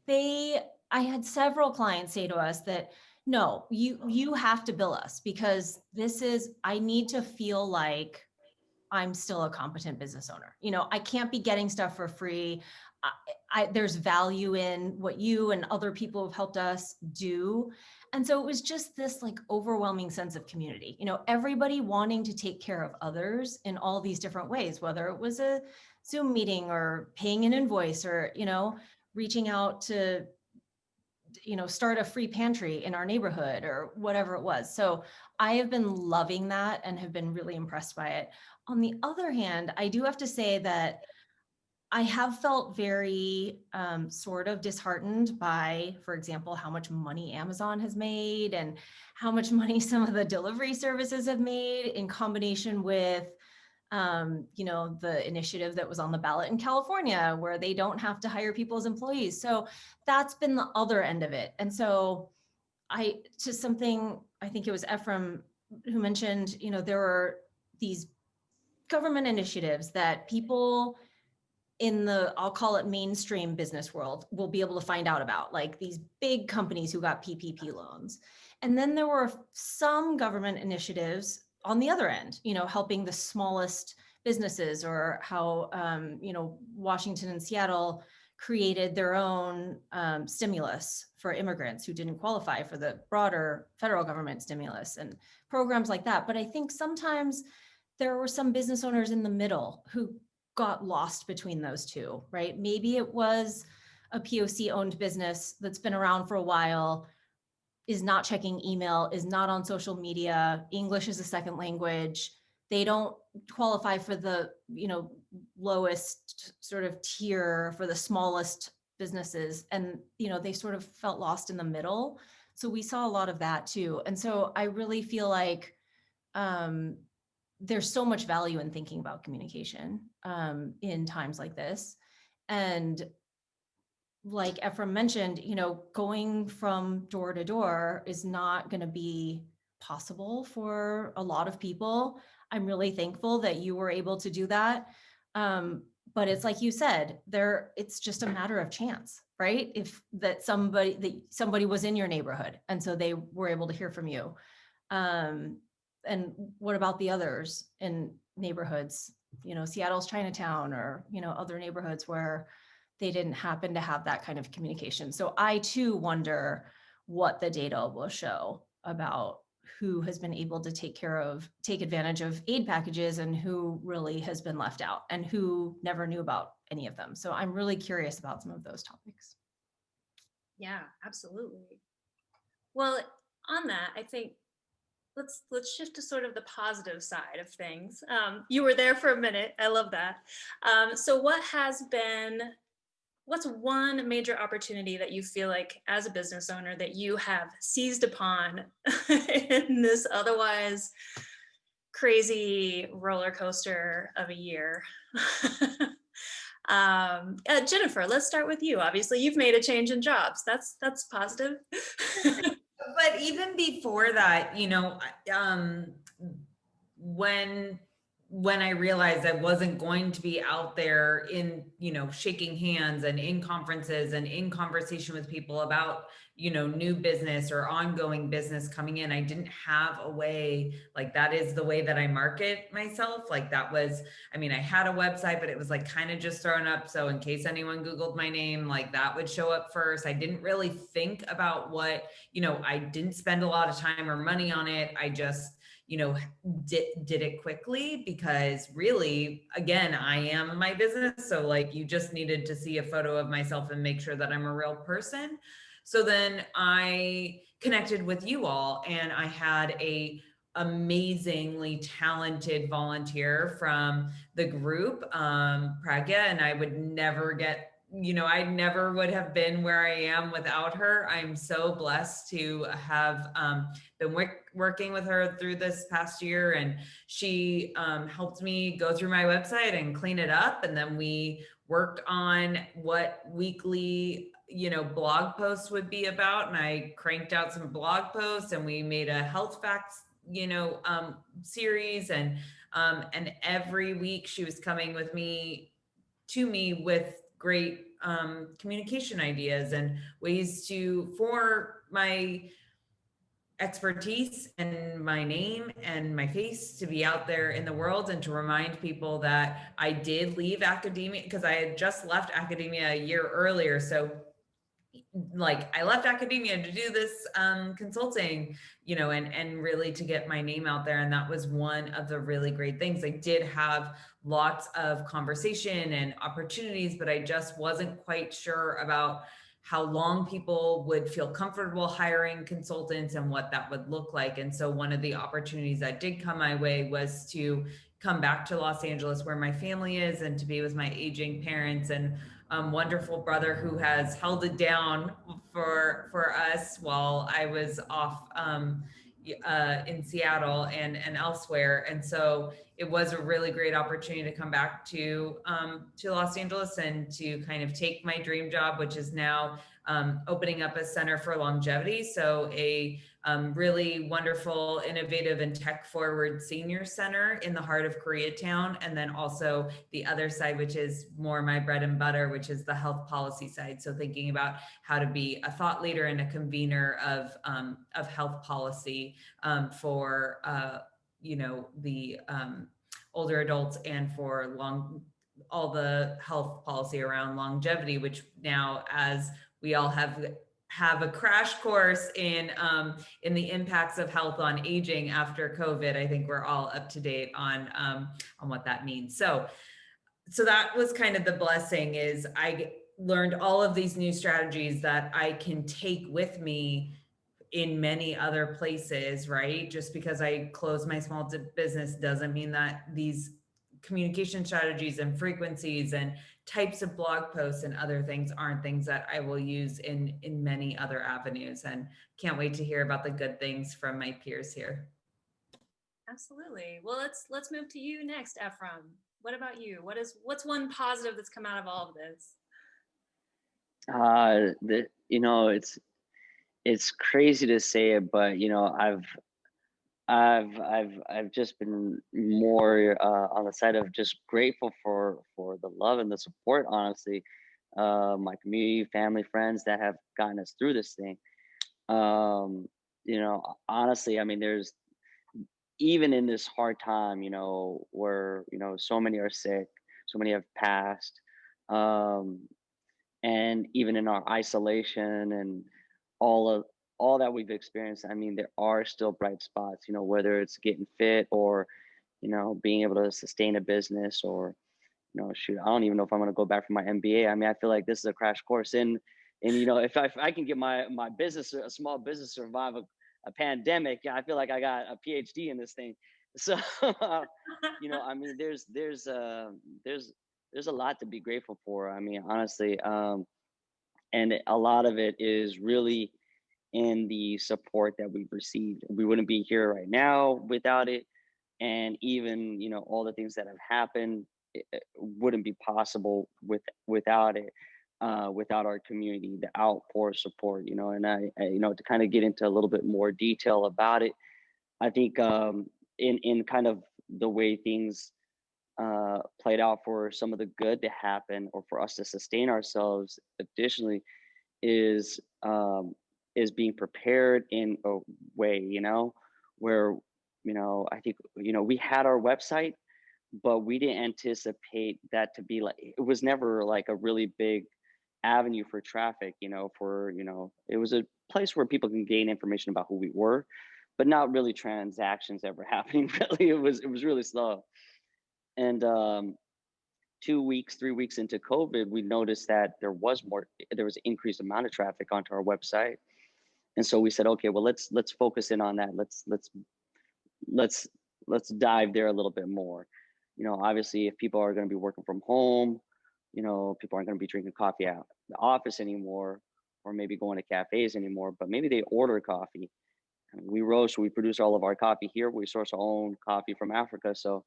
I had several clients say to us that, no, you have to bill us because I need to feel like I'm still a competent business owner. You know, I can't be getting stuff for free. There's value in what you and other people have helped us do. And so it was just this like overwhelming sense of community, you know, everybody wanting to take care of others in all these different ways, whether it was a Zoom meeting or paying an invoice or, you know, reaching out to, you know, start a free pantry in our neighborhood or whatever it was. So I have been loving that and have been really impressed by it. On the other hand, I do have to say that I have felt very sort of disheartened by, for example, how much money Amazon has made and how much money some of the delivery services have made in combination with, you know, the initiative that was on the ballot in California where they don't have to hire people as employees. So that's been the other end of it. And so just something, I think it was Ephraim who mentioned, you know, there were these government initiatives that people in the, I'll call it mainstream business world, will be able to find out about, like these big companies who got PPP loans. And then there were some government initiatives on the other end, you know, helping the smallest businesses, or how, you know, Washington and Seattle created their own stimulus for immigrants who didn't qualify for the broader federal government stimulus and programs like that. But I think sometimes there were some business owners in the middle who got lost between those two, right? Maybe it was a POC owned business that's been around for a while, is not checking email, is not on social media, English is a second language. They don't qualify for the, you know, lowest sort of tier for the smallest businesses. And, you know, they sort of felt lost in the middle. So we saw a lot of that too. And so I really feel like there's so much value in thinking about communication in times like this. And like Ephraim mentioned, you know, going from door to door is not going to be possible for a lot of people. I'm really thankful that you were able to do that. But it's like you said, it's just a matter of chance, right? If somebody was in your neighborhood and so they were able to hear from you. And what about the others in neighborhoods, Seattle's Chinatown, or, other neighborhoods where they didn't happen to have that kind of communication. So I too wonder what the data will show about who has been able to take advantage of aid packages and who really has been left out and who never knew about any of them. So I'm really curious about some of those topics. Yeah, absolutely. Well, on that, I think let's shift to sort of the positive side of things. You were there for a minute. I love that. So what's one major opportunity that you feel like as a business owner that you have seized upon in this otherwise crazy roller coaster of a year? Jennifer, let's start with you. Obviously, you've made a change in jobs. That's positive. But even before that, when I realized I wasn't going to be out there in, shaking hands and in conferences and in conversation with people about, new business or ongoing business coming in, I didn't have a way, like that is the way that I market myself. Like that was, I had a website, but it was like kind of just thrown up. So in case anyone Googled my name, like that would show up first. I didn't really think about what, I didn't spend a lot of time or money on it. I just, did it quickly because really, again, I am my business. So like you just needed to see a photo of myself and make sure that I'm a real person. So then I connected with you all, and I had a amazingly talented volunteer from the group, Pragya, and I would never get, I never would have been where I am without her. I'm so blessed to have been working with her through this past year, and she helped me go through my website and clean it up. And then we worked on what weekly blog posts would be about, and I cranked out some blog posts, and we made a health facts series, and every week she was coming to me with great communication ideas and ways for my expertise and my name and my face to be out there in the world, and to remind people that I did leave academia, because I had just left academia a year earlier. So like I left academia to do this consulting, and really to get my name out there. And that was one of the really great things. I did have lots of conversation and opportunities, but I just wasn't quite sure about how long people would feel comfortable hiring consultants and what that would look like. And so one of the opportunities that did come my way was to come back to Los Angeles, where my family is, and to be with my aging parents and wonderful brother who has held it down for us while I was off in Seattle and elsewhere. And so it was a really great opportunity to come back to Los Angeles and to kind of take my dream job, which is now opening up a center for longevity. So a really wonderful, innovative, and tech-forward senior center in the heart of Koreatown. And then also the other side, which is more my bread and butter, which is the health policy side. So thinking about how to be a thought leader and a convener of health policy for the older adults, and for all the health policy around longevity, which now, as we all have a crash course in the impacts of health on aging after COVID, I think we're all up to date on what that means. So that was kind of the blessing, is I learned all of these new strategies that I can take with me in many other places, right? Just because I closed my small business doesn't mean that these communication strategies and frequencies and types of blog posts and other things aren't things that I will use in many other avenues. And can't wait to hear about the good things from my peers here. Absolutely. Well, let's move to you next, Ephraim. What about you? What's one positive that's come out of all of this? It's crazy to say it, but I've just been more on the side of just grateful for the love and the support, honestly. My community, family, friends that have gotten us through this thing. honestly, I mean, there's even in this hard time, where, so many are sick, so many have passed. Um, and even in our isolation and all of all that we've experienced, I mean, there are still bright spots, whether it's getting fit or, being able to sustain a business or, shoot, I don't even know if I'm going to go back for my MBA. I mean, I feel like this is a crash course in, if I can get my business, a small business, survive a pandemic, yeah, I feel like I got a PhD in this thing. So, I mean, there's a lot to be grateful for. I mean, honestly, and a lot of it is really in the support that we've received. We wouldn't be here right now without it, and even all the things that have happened, it wouldn't be possible without it, without our community, the outpour support. And to kind of get into a little bit more detail about it, I think in kind of the way things played out for some of the good to happen or for us to sustain ourselves additionally is being prepared in a way, where, I think, we had our website, but we didn't anticipate that to be like, it was never like a really big avenue for traffic, it was a place where people can gain information about who we were, but not really transactions ever happening. Really, it was really slow. And 2 weeks, 3 weeks into COVID, we noticed that there was an increased amount of traffic onto our website. And so we said, okay, well, let's focus in on that. Let's dive there a little bit more. Obviously, if people are going to be working from home, people aren't going to be drinking coffee at the office anymore, or maybe going to cafes anymore, but maybe they order coffee. And we produce all of our coffee here. We source our own coffee from Africa. So,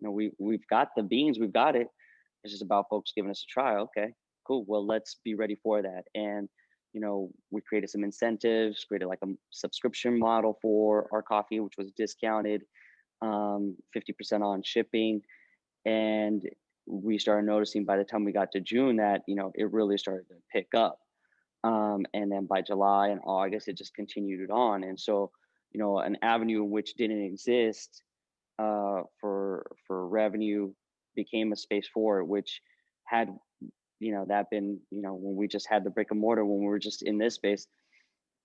we've got the beans, we've got it. It's just about folks giving us a try. Okay, cool. Well, let's be ready for that. And, we created some incentives, created like a subscription model for our coffee, which was discounted, 50% on shipping. And we started noticing by the time we got to June that, it really started to pick up. And then by July and August, it just continued on. And so, an avenue which didn't exist for revenue became a space for it, which had, that been, when we just had the brick and mortar, when we were just in this space,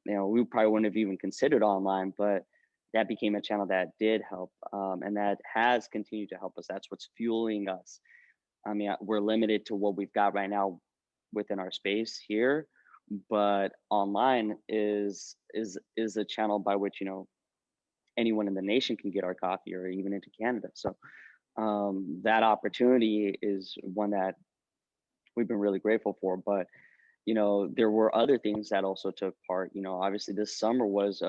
we probably wouldn't have even considered online, but that became a channel that did help. And that has continued to help us. That's what's fueling us. I mean, we're limited to what we've got right now within our space here, but online is a channel by which, anyone in the nation can get our coffee, or even into Canada. So that opportunity is one that we've been really grateful for. But there were other things that also took part. Obviously this summer was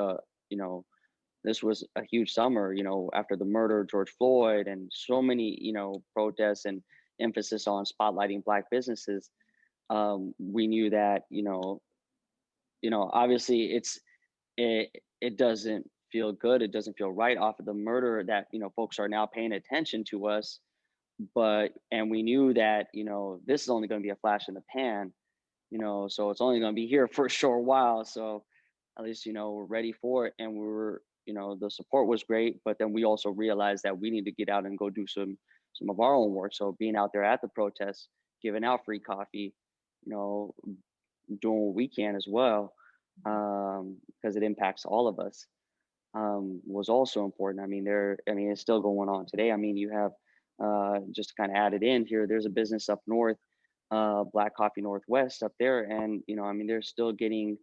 this was a huge summer, after the murder of George Floyd and so many, protests and emphasis on spotlighting Black businesses. We knew that, obviously it doesn't feel good. It doesn't feel right off of the murder that, folks are now paying attention to us. And we knew that, this is only going to be a flash in the pan, so it's only going to be here for a short while. So at least, we're ready for it. And we were, the support was great, but then we also realized that we need to get out and go do some of our own work. So being out there at the protests, giving out free coffee, doing what we can as well, because it impacts all of us, was also important. I mean, it's still going on today. I mean, you have, just to kind of add it in here, there's a business up north, Black Coffee Northwest up there. And, they're still getting,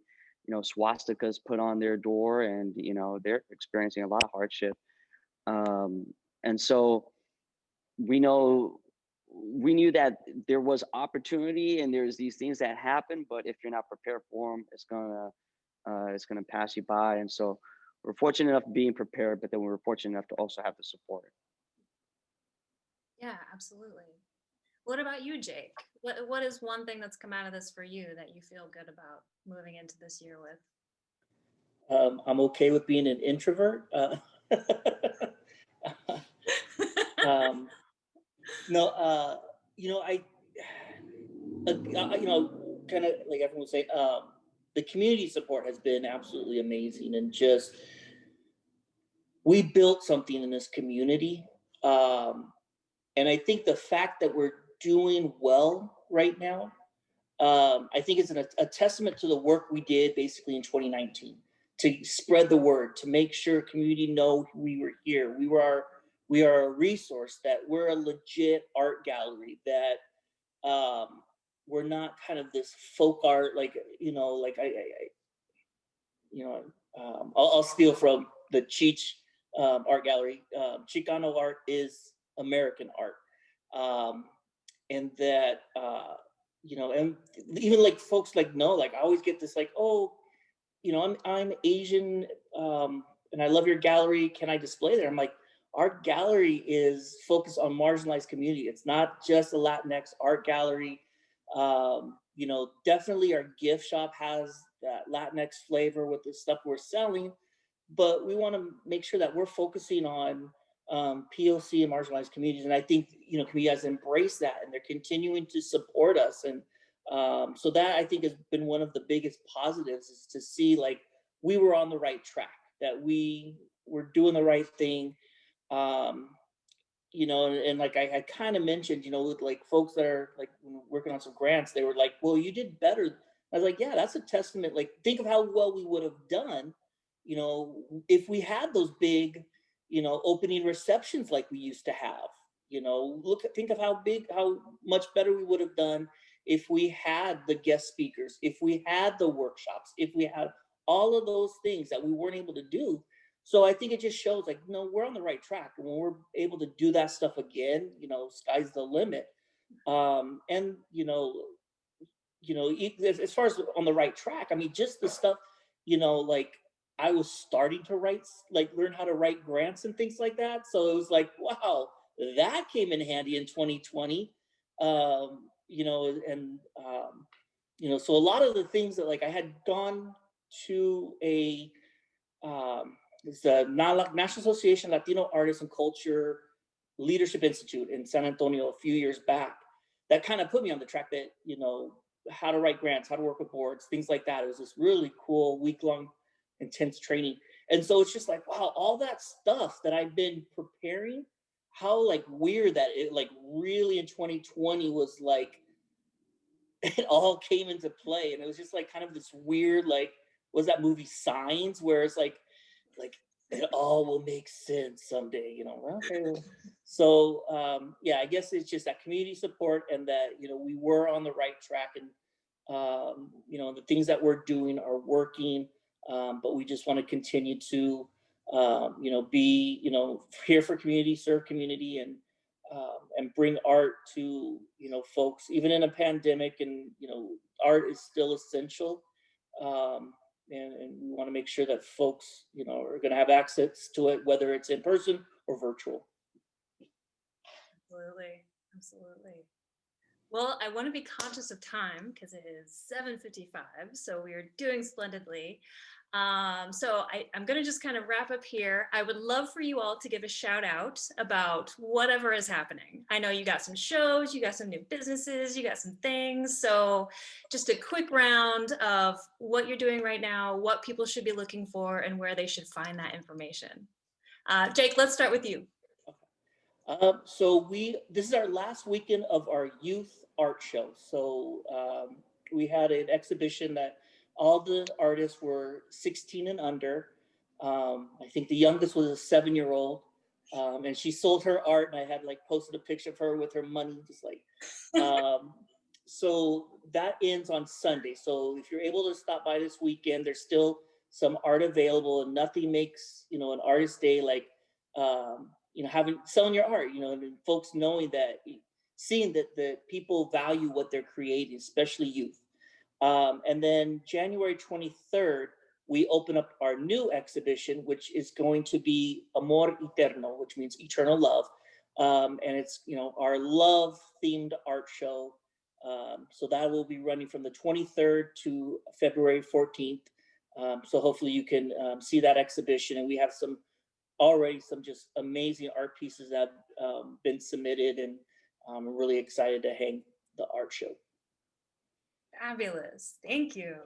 swastikas put on their door, and, they're experiencing a lot of hardship. And so we knew that there was opportunity and there's these things that happen, but if you're not prepared for them, it's gonna pass you by. And so we're fortunate enough being prepared, but then we were fortunate enough to also have the support. Yeah, absolutely. What about you, Jake? What is one thing that's come out of this for you that you feel good about moving into this year with? I'm okay with being an introvert. No, I kind of like everyone would say, the community support has been absolutely amazing, and just we built something in this community. And I think the fact that we're doing well right now, I think it's a testament to the work we did basically in 2019 to spread the word, to make sure community know we were here. We are a resource, that we're a legit art gallery, that we're not kind of this folk art, like, you know, like I'll steal from the Cheech art gallery. Chicano art is American art. And that, and even like folks like, no, like I always get this like, oh, I'm Asian, and I love your gallery. Can I display there? I'm like, our gallery is focused on marginalized community. It's not just a Latinx art gallery. Definitely our gift shop has that Latinx flavor with the stuff we're selling, but we want to make sure that we're focusing on POC and marginalized communities. And I think, community has embraced that, and they're continuing to support us. And so that, I think, has been one of the biggest positives, is to see like we were on the right track, that we were doing the right thing. And like I kind of mentioned, with like folks that are like working on some grants, they were like, well, you did better. I was like, yeah, that's a testament. Like, think of how well we would have done, if we had those big, opening receptions like we used to have. Think of how much better we would have done if we had the guest speakers, if we had the workshops, if we had all of those things that we weren't able to do. So I think it just shows like, no, we're on the right track. And when we're able to do that stuff again, sky's the limit. And as far as on the right track, I mean, just the stuff, like I was starting to learn how to write grants and things like that. So it was like, wow, that came in handy in 2020. So a lot of the things that like I had gone to it's the National Association of Latino Artists and Culture Leadership Institute in San Antonio a few years back. That kind of put me on the track that, how to write grants, how to work with boards, things like that. It was this really cool week-long intense training. And so it's just like, wow, all that stuff that I've been preparing, how like weird that it like really in 2020 was like, it all came into play. And it was just like kind of this weird, like, was that movie Signs, where it's like it all will make sense someday, okay. So I guess it's just that community support, and that we were on the right track, and the things that we're doing are working, but we just want to continue to be here for community, serve community, and bring art to folks even in a pandemic. And art is still essential. And we want to make sure that folks, are going to have access to it, whether it's in person or virtual. Absolutely. Well, I want to be conscious of time because it is 7:55, so we are doing splendidly. So I'm going to just kind of wrap up here. I would love for you all to give a shout out about whatever is happening. I know you got some shows, you got some new businesses, you got some things. So just a quick round of what you're doing right now, what people should be looking for, and where they should find that information. Jake, let's start with you. So this is our last weekend of our youth art show. So we had an exhibition that all the artists were 16 and under. I think the youngest was a 7-year-old, and she sold her art, and I had like posted a picture of her with her money, just like. So that ends on Sunday. So if you're able to stop by this weekend, there's still some art available, and nothing makes an artist day like selling your art. And folks seeing that the people value what they're creating, especially youth. And then January 23rd, we open up our new exhibition, which is going to be Amor Eterno, which means eternal love. And it's, our love themed art show. So that will be running from the 23rd to February 14th. So hopefully you can see that exhibition. And we have already some just amazing art pieces that have been submitted, and I'm really excited to hang the art show. Fabulous. Thank you.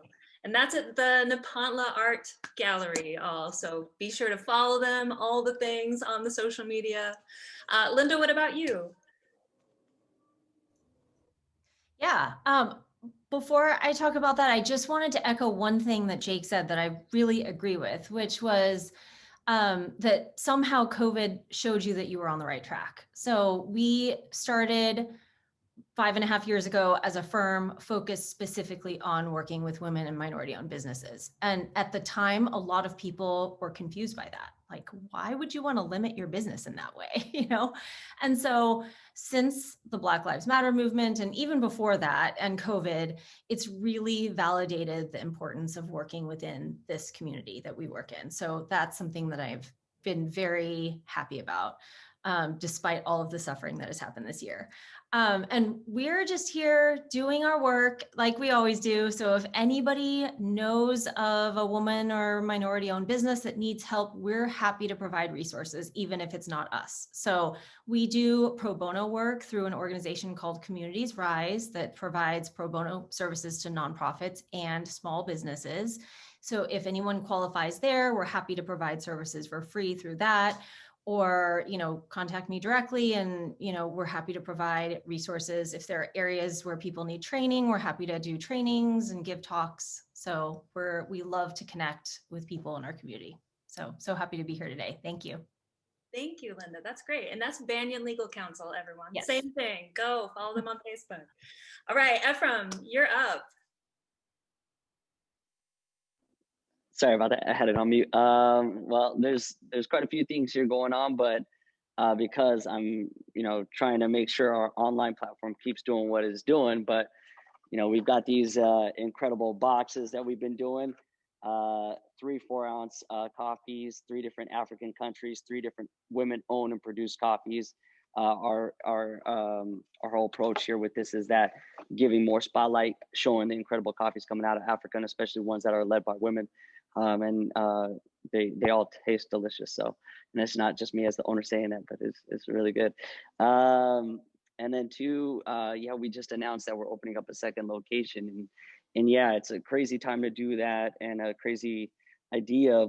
And that's at the Nepantla Art Gallery. Also, be sure to follow them, all the things on the social media. Linda, what about you? Yeah. Before I talk about that, I just wanted to echo one thing that Jake said that I really agree with, which was that somehow COVID showed you that you were on the right track. So we started 5.5 years ago as a firm focused specifically on working with women and minority-owned businesses. And at the time, a lot of people were confused by that. Like, why would you want to limit your business in that way? You know? And so since the Black Lives Matter movement, and even before that, and COVID, it's really validated the importance of working within this community that we work in. So that's something that I've been very happy about, despite all of the suffering that has happened this year. And we're just here doing our work like we always do. So if anybody knows of a woman or minority owned business that needs help, we're happy to provide resources, even if it's not us. So we do pro bono work through an organization called Communities Rise that provides pro bono services to nonprofits and small businesses. So if anyone qualifies there, we're happy to provide services for free through that. Or, contact me directly, and, we're happy to provide resources. If there are areas where people need training, we're happy to do trainings and give talks. So we love to connect with people in our community. So happy to be here today. Thank you. Thank you, Linda. That's great. And that's Banyan Legal Counsel, everyone. Yes. Same thing. Go follow them on Facebook. All right, Ephraim, you're up. Sorry about that. I had it on mute. Well, there's quite a few things here going on, but because I'm, trying to make sure our online platform keeps doing what it's doing, but we've got these incredible boxes that we've been doing, 3 4-ounce coffees, 3 different African countries, 3 different women-owned and produced coffees. Our whole approach here with this is that giving more spotlight, showing the incredible coffees coming out of Africa, and especially ones that are led by women. They all taste delicious. So, and it's not just me as the owner saying that, but it's really good. And then 2, we just announced that we're opening up a second location, and yeah, it's a crazy time to do that and a crazy idea,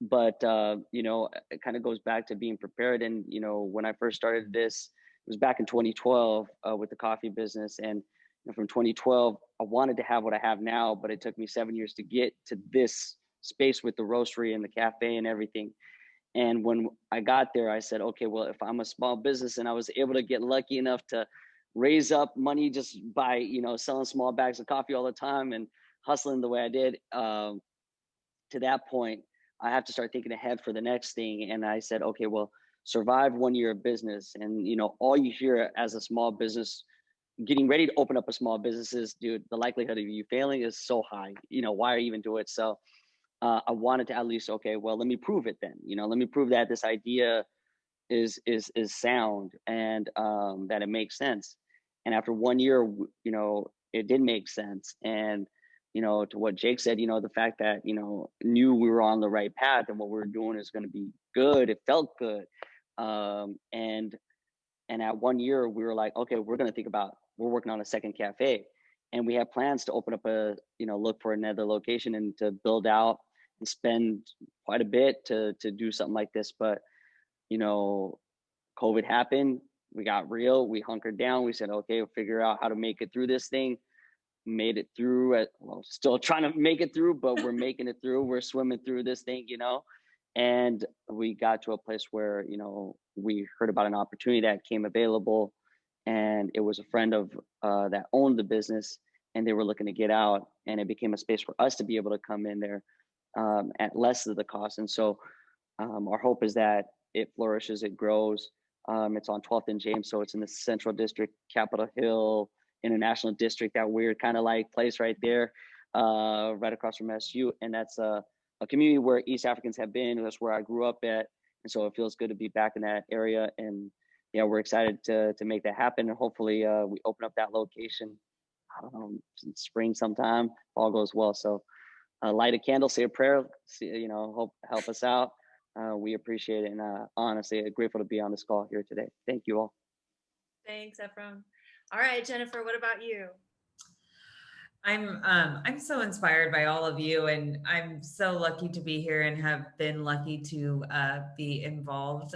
but it kind of goes back to being prepared. And when I first started this, it was back in 2012 with the coffee business, and from 2012, I wanted to have what I have now, but it took me 7 years to get to this space with the roastery and the cafe and everything. And when I got there, I said, okay, well, if I'm a small business and I was able to get lucky enough to raise up money just by, selling small bags of coffee all the time and hustling the way I did, to that point, I have to start thinking ahead for the next thing. And I said, okay, well, survive 1 year of business. And, all you hear as a small business getting ready to open up a small business is, dude, the likelihood of you failing is so high. Why even do it? So I wanted to at least, okay, well, let me prove it then. Let me prove that this idea is sound and that it makes sense. And after 1 year, it did make sense. And to what Jake said, the fact that knew we were on the right path and what we were doing is going to be good. It felt good. And at 1 year, we were like, okay, we're working on a second cafe, and we have plans to open up look for another location and to build out and spend quite a bit to do something like this. But, COVID happened, we got real, we hunkered down, we said, okay, we'll figure out how to make it through this thing. Made it through still trying to make it through, but we're making it through. We're swimming through this thing, and we got to a place where, we heard about an opportunity that came available, and it was a friend of that owned the business, and they were looking to get out, and it became a space for us to be able to come in there at less of the cost. And so our hope is that it flourishes, it grows. It's on 12th and James, so it's in the Central District, Capitol Hill, International District, that weird kind of like place right there, right across from SU. And that's a community where East Africans have been. That's where I grew up at. And so it feels good to be back in that area. And yeah, we're excited to make that happen. And hopefully we open up that location, I don't know, in spring sometime, all goes well. So light a candle, say a prayer, help us out. We appreciate it. And honestly, grateful to be on this call here today. Thank you all. Thanks, Ephraim. All right, Jennifer, what about you? I'm so inspired by all of you, and I'm so lucky to be here and have been lucky to be involved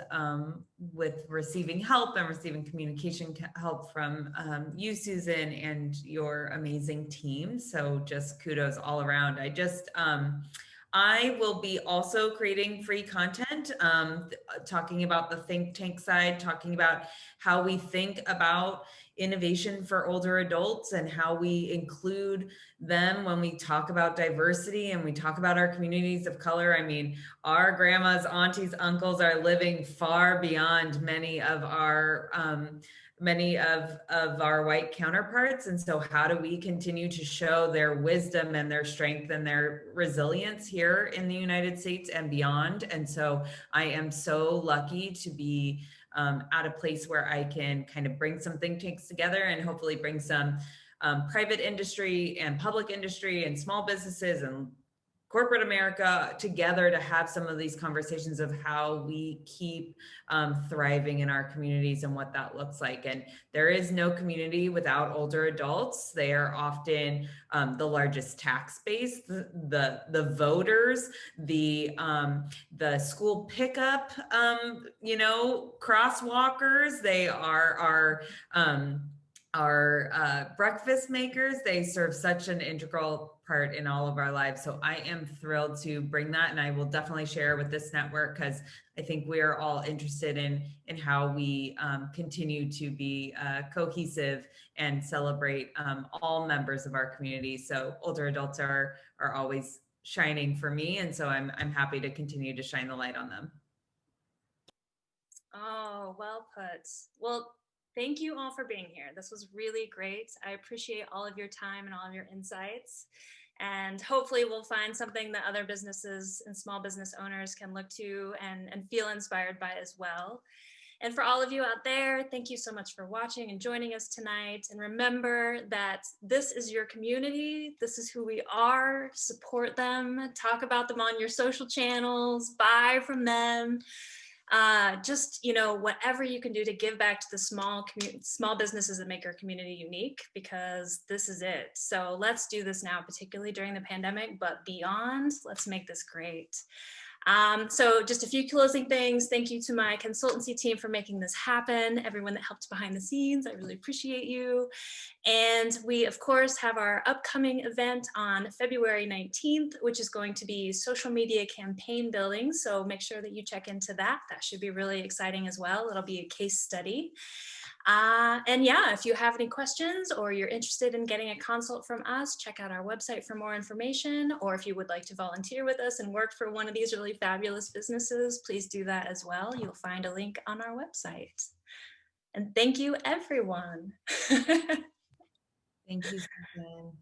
with receiving help and receiving communication help from you, Susan, and your amazing team. So just kudos all around. I will be also creating free content, talking about the think tank side, talking about how we think about innovation for older adults and how we include them when we talk about diversity and we talk about our communities of color. I mean, our grandmas, aunties, uncles are living far beyond many of our white counterparts. And so how do we continue to show their wisdom and their strength and their resilience here in the United States and beyond? And so I am so lucky to be at a place where I can kind of bring some think tanks together and hopefully bring some private industry and public industry and small businesses and corporate America together to have some of these conversations of how we keep thriving in our communities and what that looks like. And there is no community without older adults. They are often the largest tax base, the voters, the school pickup, crosswalkers. They are our breakfast makers. They serve such an integral part in all of our lives. So I am thrilled to bring that, and I will definitely share with this network because I think we are all interested in how we continue to be cohesive and celebrate all members of our community. So older adults are always shining for me, and so I'm happy to continue to shine the light on them. Oh, well put. Well, thank you all for being here. This was really great. I appreciate all of your time and all of your insights. And hopefully we'll find something that other businesses and small business owners can look to and feel inspired by as well. And for all of you out there, thank you so much for watching and joining us tonight. And remember that this is your community. This is who we are. Support them. Talk about them on your social channels. Buy from them. Just, whatever you can do to give back to the small businesses that make our community unique, because this is it. So let's do this now, particularly during the pandemic, but beyond, let's make this great. So just a few closing things. Thank you to my consultancy team for making this happen. Everyone that helped behind the scenes, I really appreciate you. And we, of course, have our upcoming event on February 19th, which is going to be social media campaign building. So make sure that you check into that. That should be really exciting as well. It'll be a case study. And yeah, if you have any questions or you're interested in getting a consult from us, check out our website for more information. Or if you would like to volunteer with us and work for one of these really fabulous businesses, please do that as well. You'll find a link on our website. And thank you, everyone. Thank you, Susan.